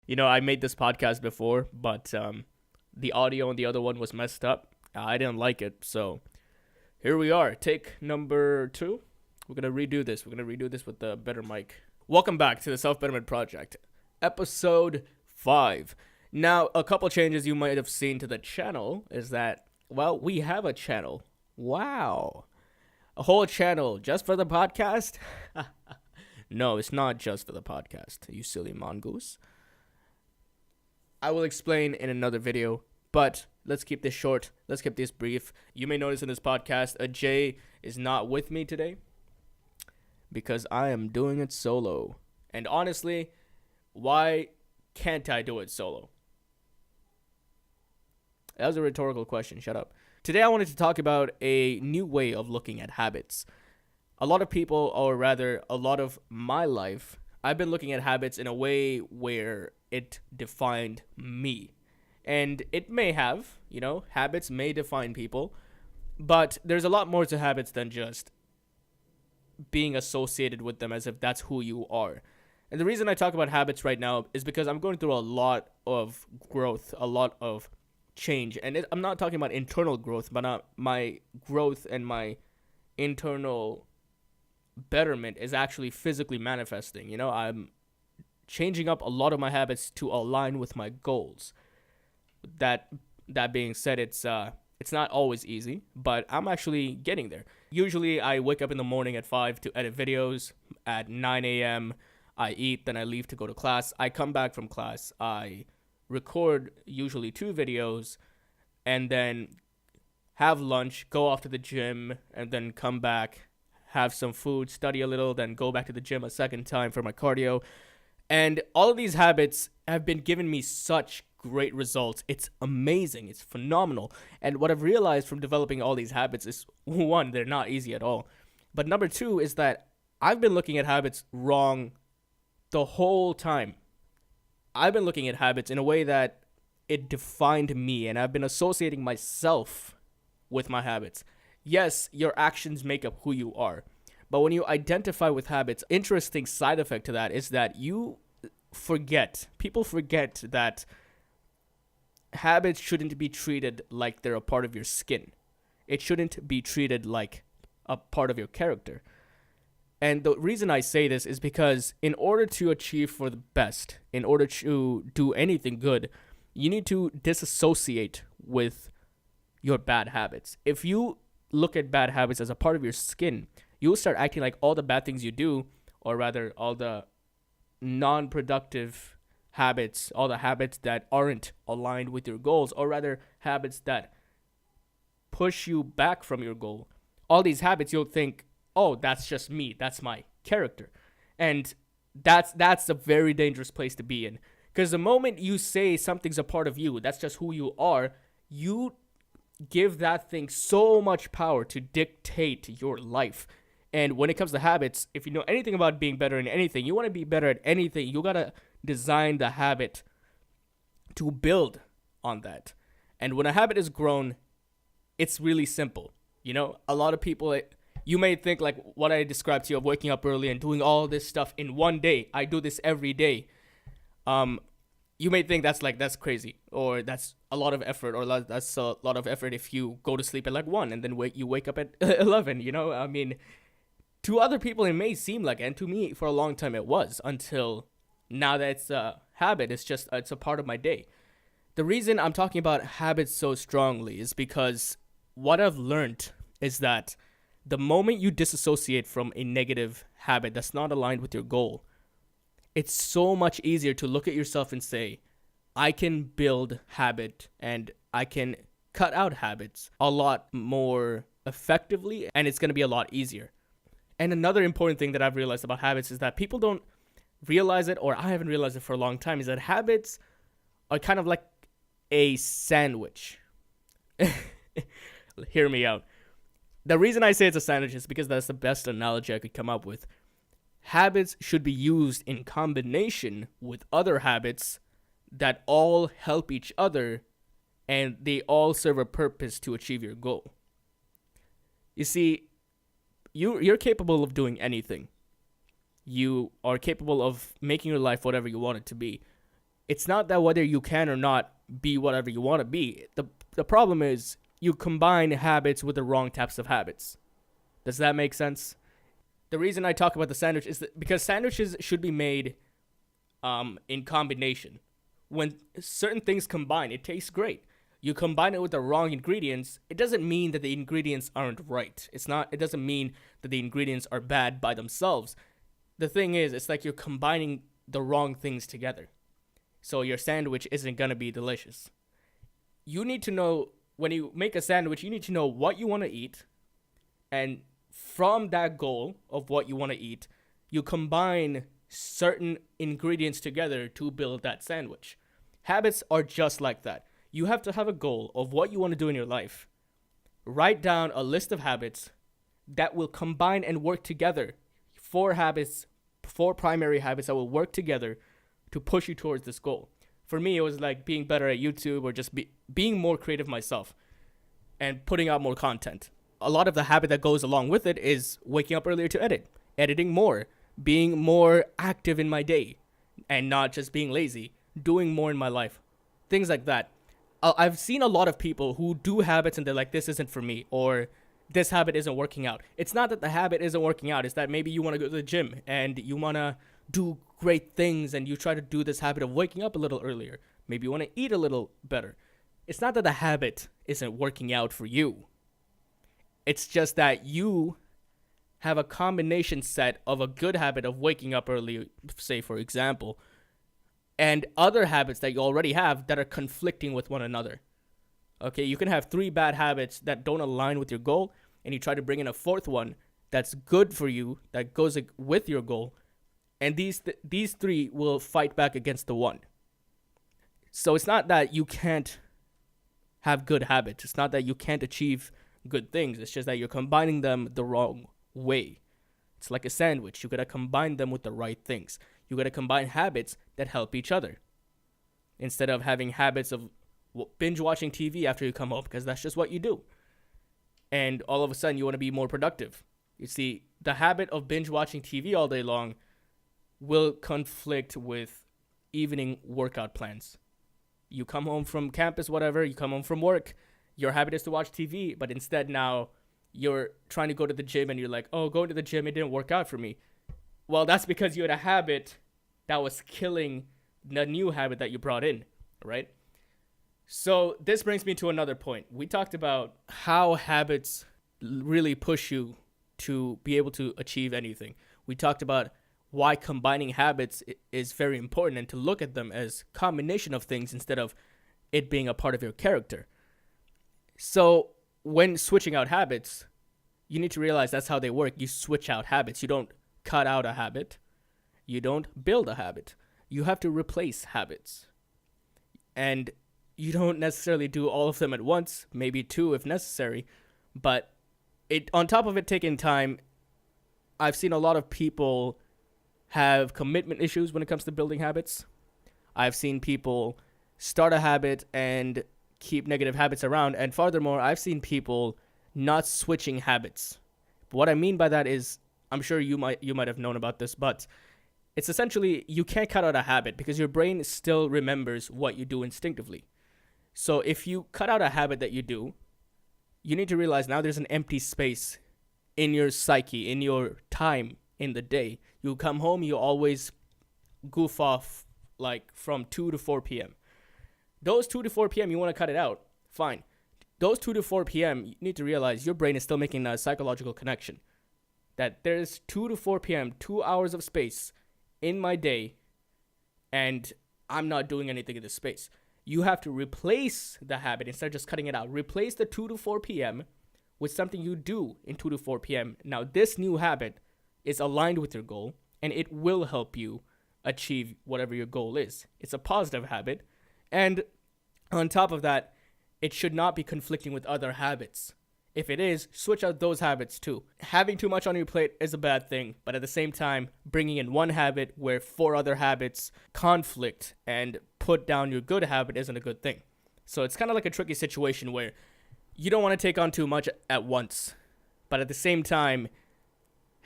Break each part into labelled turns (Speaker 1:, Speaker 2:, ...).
Speaker 1: I made this podcast before, but the audio on the other one was messed up. I didn't like it, so here we are. Take number 2. We're gonna redo this. We're gonna redo this with the better mic. Welcome back to the Self Betterment Project, episode 5. Now, a couple changes you might have seen to the channel is that, well, we have a channel. Wow. A whole channel just for the podcast? No, it's not just for the podcast, you silly mongoose. I will explain in another video, but let's keep this short. Let's keep this brief. You may notice in this podcast, Jay is not with me today because I am doing it solo. And honestly, why can't I do it solo? That was a rhetorical question. Shut up. Today I wanted to talk about a new way of looking at habits. A lot of people, or rather a lot of my life, I've been looking at habits in a way where it defined me. And it may have, habits may define people, but there's a lot more to habits than just being associated with them as if that's who you are. And the reason I talk about habits right now is because I'm going through a lot of growth, a lot of change. And I'm not talking about internal growth, but not my growth and my internal betterment is actually physically manifesting. I'm changing up a lot of my habits to align with my goals. That being said, it's not always easy, but I'm actually getting there. Usually I wake up in the morning at 5 to edit videos. At 9 a.m. I eat, then I leave to go to class. I come back from class, I record usually 2 videos, and then have lunch, go off to the gym, and then come back, have some food, study a little, then go back to the gym a second time for my cardio. And all of these habits have been giving me such great results. It's amazing. It's phenomenal. And what I've realized from developing all these habits is, 1, they're not easy at all. But number 2 is that I've been looking at habits wrong the whole time. I've been looking at habits in a way that it defined me, and I've been associating myself with my habits. Yes, your actions make up who you are. But when you identify with habits, interesting side effect to that is that people forget that habits shouldn't be treated like they're a part of your skin. It shouldn't be treated like a part of your character. And the reason I say this is because in order to achieve for the best, in order to do anything good, you need to disassociate with your bad habits. If you look at bad habits as a part of your skin, you'll start acting like all the bad things you do, or rather all the non-productive habits, all the habits that aren't aligned with your goals, or rather habits that push you back from your goal. All these habits, you'll think, oh, that's just me, that's my character. And that's a very dangerous place to be in. Because the moment you say something's a part of you, that's just who you are, you give that thing so much power to dictate your life. And when it comes to habits, if you know anything about being better in anything, you want to be better at anything, you got to design the habit to build on that. And when a habit is grown, it's really simple. A lot of people, you may think like what I described to you of waking up early and doing all this stuff in one day. I do this every day. You may think that's crazy, or that's a lot of effort, or that's a lot of effort if you go to sleep at like 1 and then you wake up at 11. I mean, to other people it may seem like, and to me for a long time it was, until now that it's a habit. It's a part of my day. The reason I'm talking about habits so strongly is because what I've learned is that the moment you disassociate from a negative habit that's not aligned with your goal, it's so much easier to look at yourself and say, I can build habit and I can cut out habits a lot more effectively, and it's going to be a lot easier. And another important thing that I've realized about habits is that people don't realize it, or I haven't realized it for a long time, is that habits are kind of like a sandwich. Hear me out. The reason I say it's a sandwich is because that's the best analogy I could come up with. Habits should be used in combination with other habits that all help each other, and they all serve a purpose to achieve your goal. You see, you're capable of doing anything. You are capable of making your life whatever you want it to be. It's not that whether you can or not be whatever you want to be. The problem is you combine habits with the wrong types of habits. Does that make sense? The reason I talk about the sandwich is that because sandwiches should be made in combination. When certain things combine, it tastes great. You combine it with the wrong ingredients, it doesn't mean that the ingredients aren't right. It doesn't mean that the ingredients are bad by themselves. The thing is, it's like you're combining the wrong things together. So your sandwich isn't going to be delicious. You need to know, when you make a sandwich, you need to know what you want to eat. And from that goal of what you want to eat, you combine certain ingredients together to build that sandwich. Habits are just like that. You have to have a goal of what you want to do in your life. Write down a list of habits that will combine and work together. Four primary habits that will work together to push you towards this goal. For me, it was like being better at YouTube or just being more creative myself and putting out more content. A lot of the habit that goes along with it is waking up earlier to edit, editing more, being more active in my day, and not just being lazy, doing more in my life. Things like that. I've seen a lot of people who do habits and they're like, this isn't for me, or this habit isn't working out. It's not that the habit isn't working out. It's that maybe you want to go to the gym and you want to do great things and you try to do this habit of waking up a little earlier. Maybe you want to eat a little better. It's not that the habit isn't working out for you. It's just that you have a combination set of a good habit of waking up early, say for example, and other habits that you already have that are conflicting with one another. Okay, you can have 3 bad habits that don't align with your goal, and you try to bring in a 4th one that's good for you, that goes with your goal, and these 3 will fight back against the one. So it's not that you can't have good habits. It's not that you can't achieve good things. It's just that you're combining them the wrong way. It's like a sandwich. You got to combine them with the right things. You got to combine habits that help each other. Instead of having habits of binge watching TV after you come home, because that's just what you do. And all of a sudden you want to be more productive. You see, the habit of binge watching TV all day long will conflict with evening workout plans. You come home from campus, whatever, you come home from work, your habit is to watch TV, but instead now you're trying to go to the gym and you're like, oh, going to the gym, it didn't work out for me. Well, that's because you had a habit that was killing the new habit that you brought in, right? So this brings me to another point. We talked about how habits really push you to be able to achieve anything. We talked about why combining habits is very important and to look at them as combination of things instead of it being a part of your character. So when switching out habits, you need to realize that's how they work. You switch out habits. You don't cut out a habit. You don't build a habit. You have to replace habits. And you don't necessarily do all of them at once, maybe 2 if necessary. But on top of it taking time, I've seen a lot of people have commitment issues when it comes to building habits. I've seen people start a habit and keep negative habits around. And furthermore, I've seen people not switching habits. What I mean by that is, I'm sure you might have known about this, but it's essentially you can't cut out a habit because your brain still remembers what you do instinctively. So if you cut out a habit that you do, you need to realize now there's an empty space in your psyche, in your time in the day. You come home, you always goof off like from 2 to 4 p.m. Those 2 to 4 p.m. you want to cut it out, fine. Those 2 to 4 p.m. you need to realize your brain is still making a psychological connection. That there's 2 to 4 p.m., 2 hours of space in my day, and I'm not doing anything in this space. You have to replace the habit instead of just cutting it out. Replace the 2 to 4 p.m. with something you do in 2 to 4 p.m. Now, this new habit is aligned with your goal, and it will help you achieve whatever your goal is. It's a positive habit, and on top of that, it should not be conflicting with other habits. If it is, switch out those habits too. Having too much on your plate is a bad thing, but at the same time, bringing in one habit where 4 other habits conflict and put down your good habit isn't a good thing. So it's kind of like a tricky situation where you don't want to take on too much at once, but at the same time,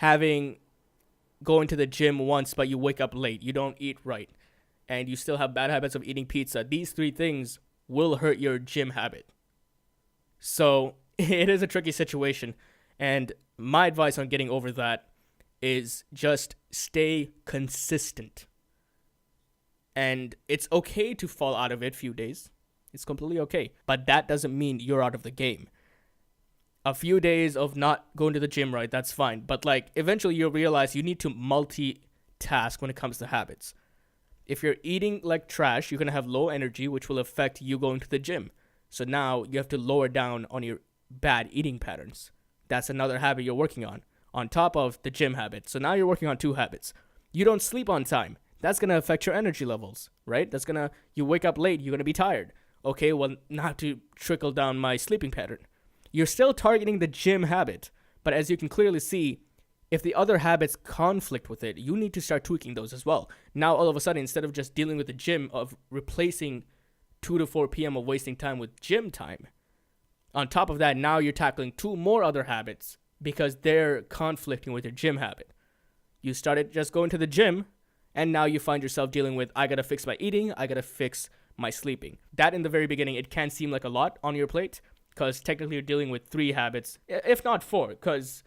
Speaker 1: going to the gym once, but you wake up late, you don't eat right. and you still have bad habits of eating pizza, these three things will hurt your gym habit. So it is a tricky situation. And my advice on getting over that is just stay consistent. And it's okay to fall out of it a few days. It's completely okay. But that doesn't mean you're out of the game. A few days of not going to the gym, right? That's fine. But like eventually you'll realize you need to multitask when it comes to habits. If you're eating like trash, you're going to have low energy, which will affect you going to the gym. So now you have to lower down on your bad eating patterns. That's another habit you're working on top of the gym habit. So now you're working on two habits. You don't sleep on time. That's going to affect your energy levels, right? You wake up late, you're going to be tired. Okay, well, not to trickle down my sleeping pattern. You're still targeting the gym habit, but as you can clearly see, if the other habits conflict with it, you need to start tweaking those as well. Now, all of a sudden, instead of just dealing with the gym, of replacing 2 to 4 p.m. of wasting time with gym time, on top of that, now you're tackling 2 more other habits because they're conflicting with your gym habit. You started just going to the gym, and now you find yourself dealing with, I gotta fix my eating, I gotta fix my sleeping. That in the very beginning, it can seem like a lot on your plate, because technically you're dealing with 3 habits, if not 4, because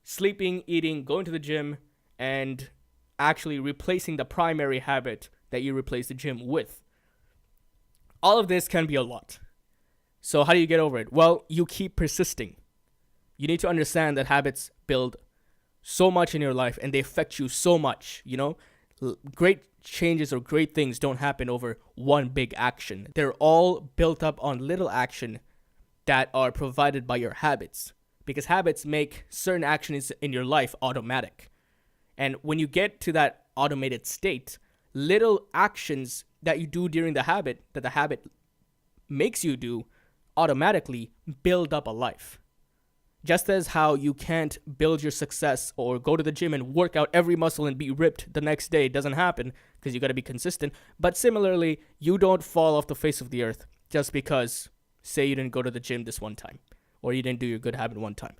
Speaker 1: sleeping, eating, going to the gym, and actually replacing the primary habit that you replaced the gym with. All of this can be a lot. So how do you get over it? Well, you keep persisting. You need to understand that habits build so much in your life and they affect you so much, Great changes or great things don't happen over one big action. They're all built up on little action that are provided by your habits, because habits make certain actions in your life automatic. And when you get to that automated state, little actions that you do during the habit, that the habit makes you do, automatically build up a life. Just as how you can't build your success or go to the gym and work out every muscle and be ripped the next day, it doesn't happen because you got to be consistent. But similarly, you don't fall off the face of the earth just because, say, you didn't go to the gym this one time or you didn't do your good habit one time.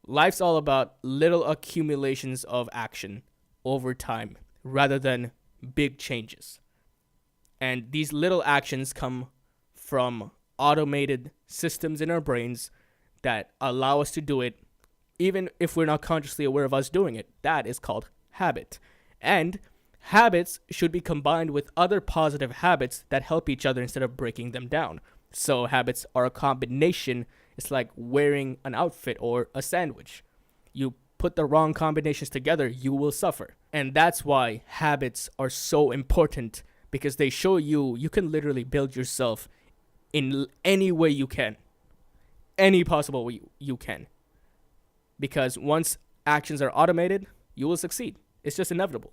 Speaker 1: Life's all about little accumulations of action over time rather than big changes. And these little actions come from automated systems in our brains that allow us to do it even if we're not consciously aware of us doing it. That is called habit. And habits should be combined with other positive habits that help each other instead of breaking them down. So habits are a combination. It's like wearing an outfit or a sandwich. You put the wrong combinations together, you will suffer. And that's why habits are so important, because they show you can literally build yourself in any way you can. Any possible way you can. Because once actions are automated, you will succeed. It's just inevitable,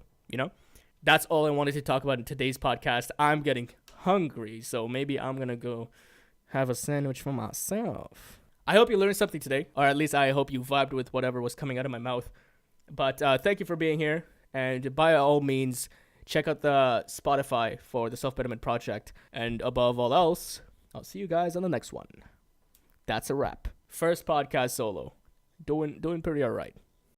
Speaker 1: That's all I wanted to talk about in today's podcast. I'm getting hungry, so maybe I'm going to go have a sandwich for myself. I hope you learned something today, or at least I hope you vibed with whatever was coming out of my mouth. But thank you for being here, and by all means, check out the Spotify for the Self Betterment Project. And above all else, I'll see you guys on the next one. That's a wrap. First podcast solo. Doing pretty all right.